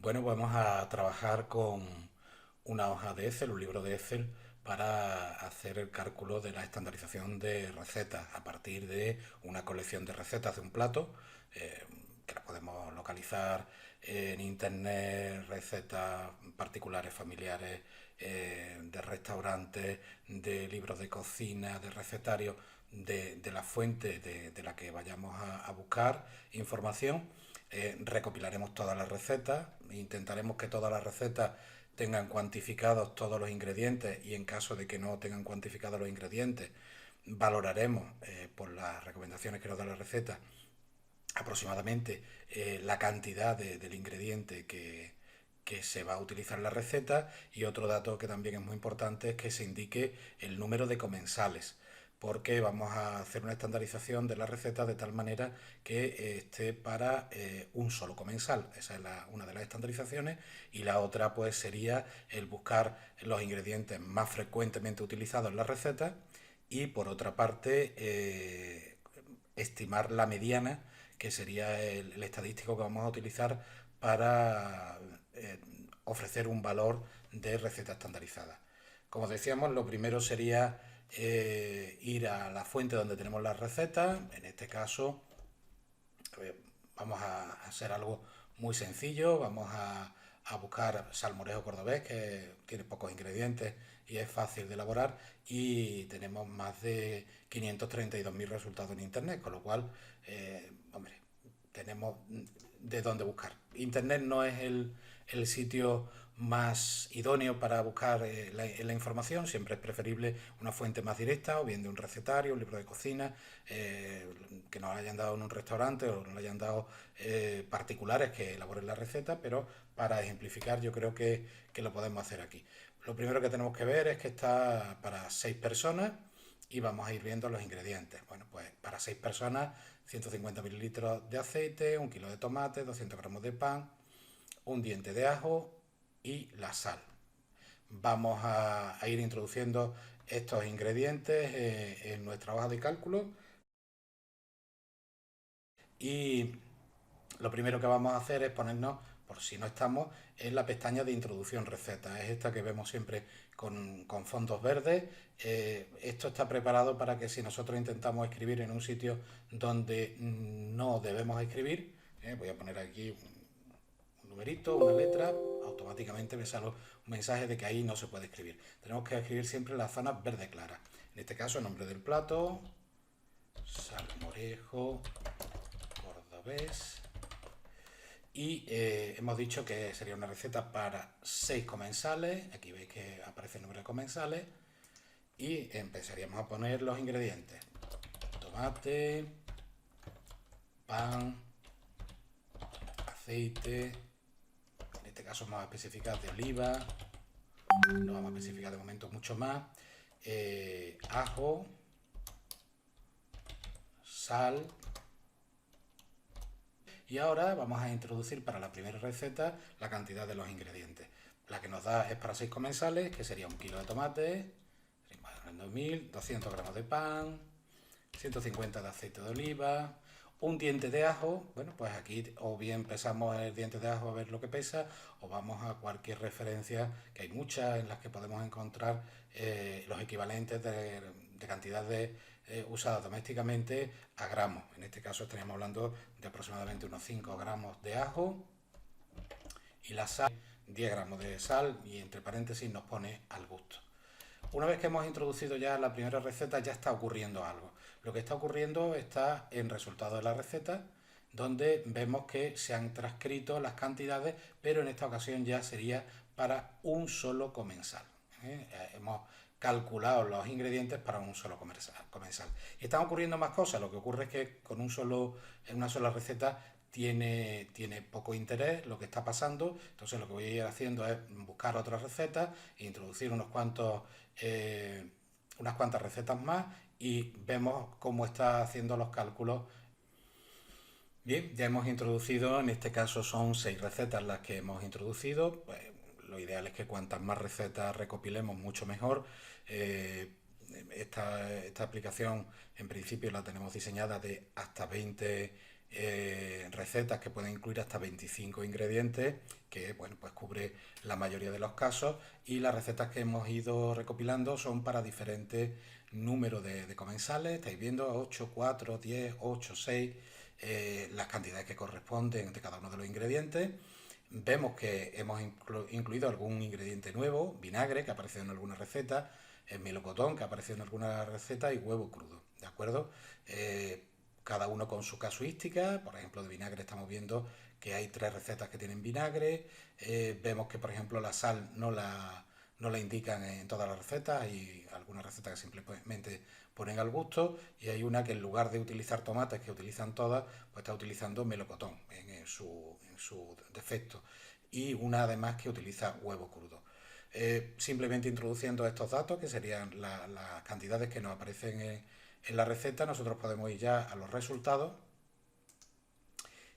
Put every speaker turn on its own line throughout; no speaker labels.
Bueno, vamos a trabajar con una hoja de Excel, un libro de Excel, para hacer el cálculo de la estandarización de recetas a partir de una colección de recetas de un plato, eh, que las podemos localizar en internet, recetas particulares, familiares, de restaurantes, de libros de cocina, de recetarios, de la fuente de la que vayamos a buscar información. Recopilaremos todas las recetas, intentaremos que todas las recetas tengan cuantificados todos los ingredientes y en caso de que no tengan cuantificados los ingredientes, valoraremos por las recomendaciones que nos da la receta aproximadamente la cantidad del ingrediente que se va a utilizar en la receta. Y otro dato que también es muy importante es que se indique el número de comensales, porque vamos a hacer una estandarización de la receta de tal manera que esté para un solo comensal. Esa es una de las estandarizaciones. Y la otra pues sería el buscar los ingredientes más frecuentemente utilizados en la receta y por otra parte estimar la mediana, que sería el estadístico que vamos a utilizar para ofrecer un valor de receta estandarizada. Como decíamos, lo primero sería ir a la fuente donde tenemos las recetas. En este caso vamos a hacer algo muy sencillo. Vamos a buscar salmorejo cordobés, que tiene pocos ingredientes y es fácil de elaborar, y tenemos más de 532.000 resultados en internet, con lo cual, hombre, tenemos de dónde buscar. Internet no es el sitio más idóneo para buscar la información. Siempre es preferible una fuente más directa, o bien de un recetario, un libro de cocina, que nos hayan dado en un restaurante o nos hayan dado particulares que elaboren la receta, pero para ejemplificar yo creo que lo podemos hacer aquí. Lo primero que tenemos que ver es que está para 6 personas y vamos a ir viendo los ingredientes. Bueno, pues para 6 personas, 150 mililitros de aceite, 1 kilo de tomate, 200 gramos de pan, un diente de ajo y la sal. Vamos a ir introduciendo estos ingredientes en nuestra hoja de cálculo, y lo primero que vamos a hacer es ponernos, por si no estamos, en la pestaña de introducción receta. Es esta que vemos siempre con fondos verdes. Esto está preparado para que si nosotros intentamos escribir en un sitio donde no debemos escribir, voy a poner aquí un numerito, una letra, automáticamente me sale un mensaje de que ahí no se puede escribir. Tenemos que escribir siempre en la zona verde clara. En este caso, el nombre del plato, salmorejo cordobés. Y hemos dicho que sería una receta para 6 comensales. Aquí veis que aparece el número de comensales. Y empezaríamos a poner los ingredientes: tomate, pan, aceite. En este caso vamos a especificar de oliva. No vamos a especificar de momento mucho más. Ajo, sal. Y ahora vamos a introducir para la primera receta la cantidad de los ingredientes. La que nos da es para 6 comensales, que sería 1 kilo de tomate, 200 gramos de pan, 150 de aceite de oliva, un diente de ajo. Bueno, pues aquí o bien pesamos el diente de ajo a ver lo que pesa, o vamos a cualquier referencia, que hay muchas en las que podemos encontrar los equivalentes de cantidad usada domésticamente a gramos. En este caso estaríamos hablando de aproximadamente unos 5 gramos de ajo, y la sal, 10 gramos de sal, y entre paréntesis nos pone al gusto. Una vez que hemos introducido ya la primera receta, ya está ocurriendo algo. Lo que está ocurriendo está en resultado de la receta, donde vemos que se han transcrito las cantidades, pero en esta ocasión ya sería para un solo comensal. Hemos calculado los ingredientes para un solo comensal. Y están ocurriendo más cosas. Lo que ocurre es que con en una sola receta tiene poco interés lo que está pasando. Entonces lo que voy a ir haciendo es buscar otras recetas e introducir unas cuantas recetas más, y vemos cómo está haciendo los cálculos. Bien, ya hemos introducido, en este caso son 6 recetas las que hemos introducido. Pues, lo ideal es que cuantas más recetas recopilemos, mucho mejor. Eh, esta aplicación en principio la tenemos diseñada de hasta 20 recetas que pueden incluir hasta 25 ingredientes, que bueno, pues cubre la mayoría de los casos, y las recetas que hemos ido recopilando son para diferentes números de comensales. Estáis viendo 8, 4, 10, 8, 6, las cantidades que corresponden de cada uno de los ingredientes. Vemos que hemos incluido algún ingrediente nuevo, vinagre, que ha aparecido en alguna receta, melocotón, que ha aparecido en alguna receta, y huevo crudo, ¿de acuerdo? Cada uno con su casuística. Por ejemplo, de vinagre estamos viendo que hay 3 recetas que tienen vinagre. Vemos que, por ejemplo, la sal no la indican en todas las recetas. Hay algunas recetas que simplemente ponen al gusto, y hay una que en lugar de utilizar tomates, que utilizan todas, pues está utilizando melocotón en su defecto, y una además que utiliza huevo crudo. Simplemente introduciendo estos datos, que serían las cantidades que nos aparecen en la receta, nosotros podemos ir ya a los resultados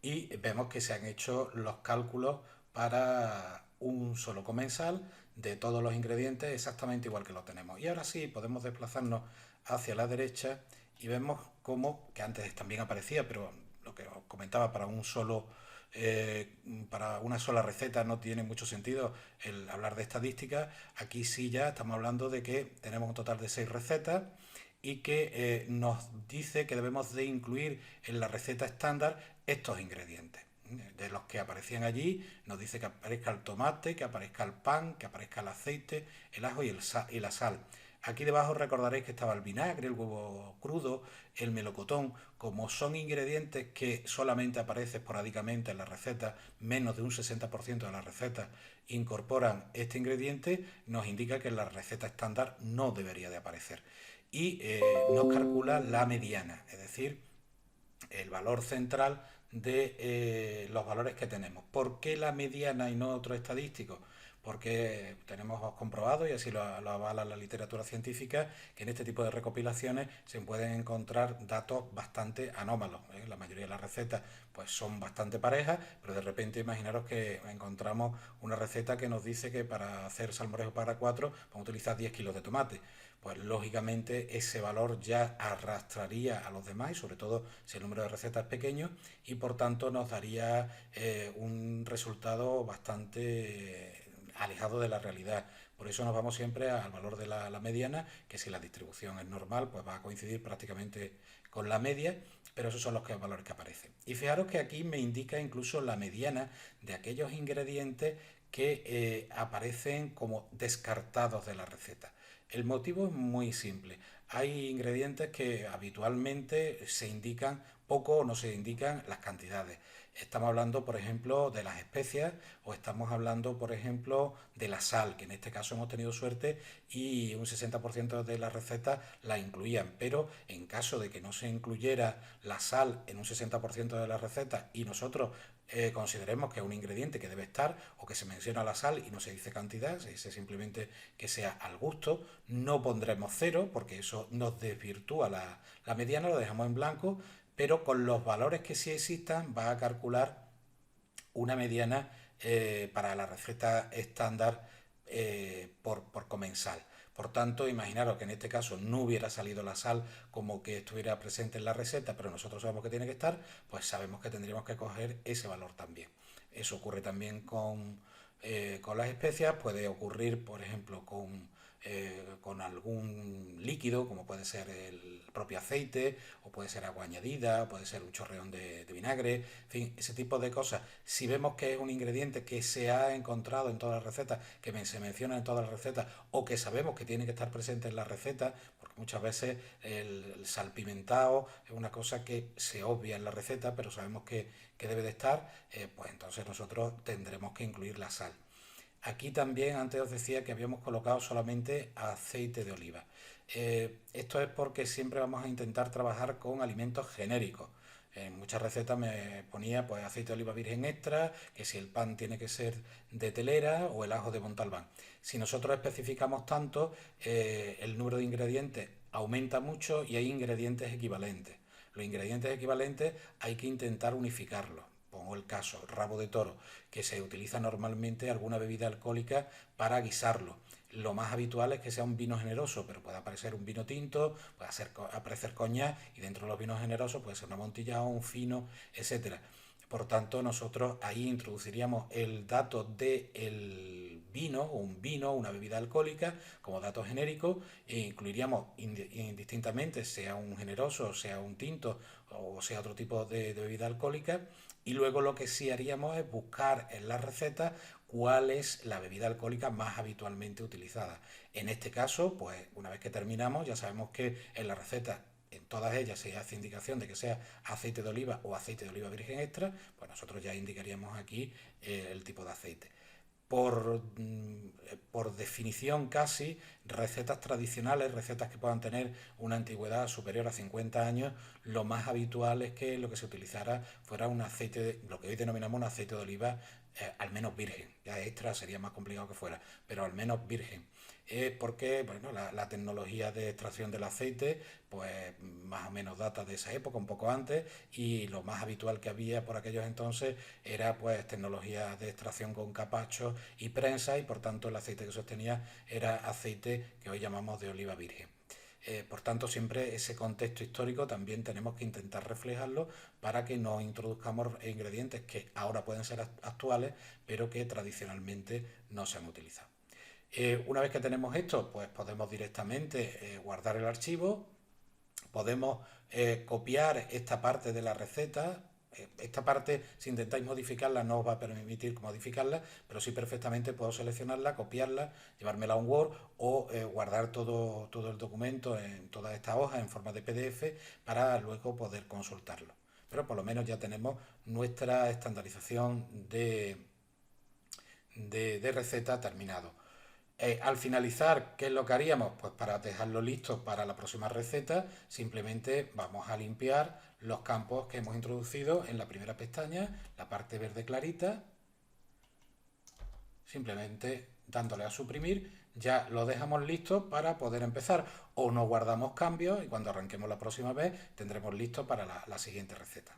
y vemos que se han hecho los cálculos para un solo comensal de todos los ingredientes, exactamente igual que lo tenemos. Y ahora sí podemos desplazarnos hacia la derecha y vemos cómo, que antes también aparecía, pero lo que os comentaba, para una sola receta no tiene mucho sentido el hablar de estadísticas. Aquí sí ya estamos hablando de que tenemos un total de 6 recetas, y que nos dice que debemos de incluir en la receta estándar estos ingredientes. De los que aparecían allí, nos dice que aparezca el tomate, que aparezca el pan, que aparezca el aceite, el ajo y la sal. Aquí debajo recordaréis que estaba el vinagre, el huevo crudo, el melocotón. Como son ingredientes que solamente aparecen esporádicamente en la receta, menos de un 60% de las recetas incorporan este ingrediente, nos indica que en la receta estándar no debería de aparecer. Y nos calcula la mediana, es decir, el valor central de los valores que tenemos. ¿Por qué la mediana y no otro estadístico? Porque tenemos comprobado, y así lo avala la literatura científica, que en este tipo de recopilaciones se pueden encontrar datos bastante anómalos. La mayoría de las recetas pues son bastante parejas, pero de repente imaginaros que encontramos una receta que nos dice que para hacer salmorejo para 4 vamos a utilizar 10 kilos de tomate. Pues lógicamente ese valor ya arrastraría a los demás, y sobre todo si el número de recetas es pequeño, y por tanto nos daría un resultado bastante alejado de la realidad. Por eso nos vamos siempre al valor de la mediana, que si la distribución es normal, pues va a coincidir prácticamente con la media, pero esos son los valores que aparecen. Y fijaros que aquí me indica incluso la mediana de aquellos ingredientes que aparecen como descartados de la receta. El motivo es muy simple. Hay ingredientes que habitualmente se indican poco o no se indican las cantidades. Estamos hablando, por ejemplo, de las especias, o estamos hablando, por ejemplo, de la sal, que en este caso hemos tenido suerte y un 60% de las recetas la incluían. Pero en caso de que no se incluyera la sal en un 60% de las recetas, y nosotros consideremos que es un ingrediente que debe estar, o que se menciona la sal y no se dice cantidad, se dice simplemente que sea al gusto, no pondremos cero porque eso nos desvirtúa la mediana, lo dejamos en blanco, pero con los valores que sí existan va a calcular una mediana para la receta estándar por comensal. Por tanto, imaginaros que en este caso no hubiera salido la sal como que estuviera presente en la receta, pero nosotros sabemos que tiene que estar, pues sabemos que tendríamos que coger ese valor también. Eso ocurre también con las especias, puede ocurrir, por ejemplo, con algún líquido, como puede ser el propio aceite, o puede ser agua añadida, o puede ser un chorreón de vinagre, en fin, ese tipo de cosas. Si vemos que es un ingrediente que se ha encontrado en todas las recetas, que se menciona en todas las recetas, o que sabemos que tiene que estar presente en la receta, porque muchas veces el salpimentado es una cosa que se obvia en la receta, pero sabemos que debe de estar, pues entonces nosotros tendremos que incluir la sal. Aquí también antes os decía que habíamos colocado solamente aceite de oliva. Esto es porque siempre vamos a intentar trabajar con alimentos genéricos. En muchas recetas me ponía pues aceite de oliva virgen extra, que si el pan tiene que ser de telera, o el ajo de Montalbán. Si nosotros especificamos tanto, el número de ingredientes aumenta mucho y hay ingredientes equivalentes. Los ingredientes equivalentes hay que intentar unificarlos. pongo el caso, rabo de toro, que se utiliza normalmente alguna bebida alcohólica para guisarlo. Lo más habitual es que sea un vino generoso, pero puede aparecer un vino tinto, aparecer coñac, y dentro de los vinos generosos puede ser un amontillado, un fino, etcétera. Por tanto, nosotros ahí introduciríamos el dato del vino, o un vino, una bebida alcohólica, como dato genérico, e incluiríamos indistintamente, sea un generoso, sea un tinto, o sea otro tipo de bebida alcohólica, y luego lo que sí haríamos es buscar en la receta cuál es la bebida alcohólica más habitualmente utilizada. En este caso, pues una vez que terminamos, ya sabemos que en la receta en todas ellas se hace indicación de que sea aceite de oliva o aceite de oliva virgen extra, pues nosotros ya indicaríamos aquí el tipo de aceite. Por definición casi, recetas tradicionales, recetas que puedan tener una antigüedad superior a 50 años, lo más habitual es que lo que se utilizara fuera un aceite, lo que hoy denominamos un aceite de oliva, al menos virgen. Ya extra sería más complicado que fuera, pero al menos virgen. Porque bueno, la tecnología de extracción del aceite, pues más o menos data de esa época, un poco antes, y lo más habitual que había por aquellos entonces era pues tecnología de extracción con capacho y prensa, y por tanto el aceite que sostenía era aceite que hoy llamamos de oliva virgen. Por tanto, siempre ese contexto histórico también tenemos que intentar reflejarlo para que no introduzcamos ingredientes que ahora pueden ser actuales, pero que tradicionalmente no se han utilizado. Una vez que tenemos esto, pues podemos directamente guardar el archivo, podemos copiar esta parte de la receta. Esta parte, si intentáis modificarla, no os va a permitir modificarla, pero sí perfectamente puedo seleccionarla, copiarla, llevármela a un Word, o guardar todo el documento en toda esta hoja en forma de PDF para luego poder consultarlo. Pero por lo menos ya tenemos nuestra estandarización de receta terminado. Al finalizar, ¿qué es lo que haríamos? Pues para dejarlo listo para la próxima receta, simplemente vamos a limpiar los campos que hemos introducido en la primera pestaña, la parte verde clarita, simplemente dándole a suprimir, ya lo dejamos listo para poder empezar, o no guardamos cambios y cuando arranquemos la próxima vez tendremos listo para la siguiente receta.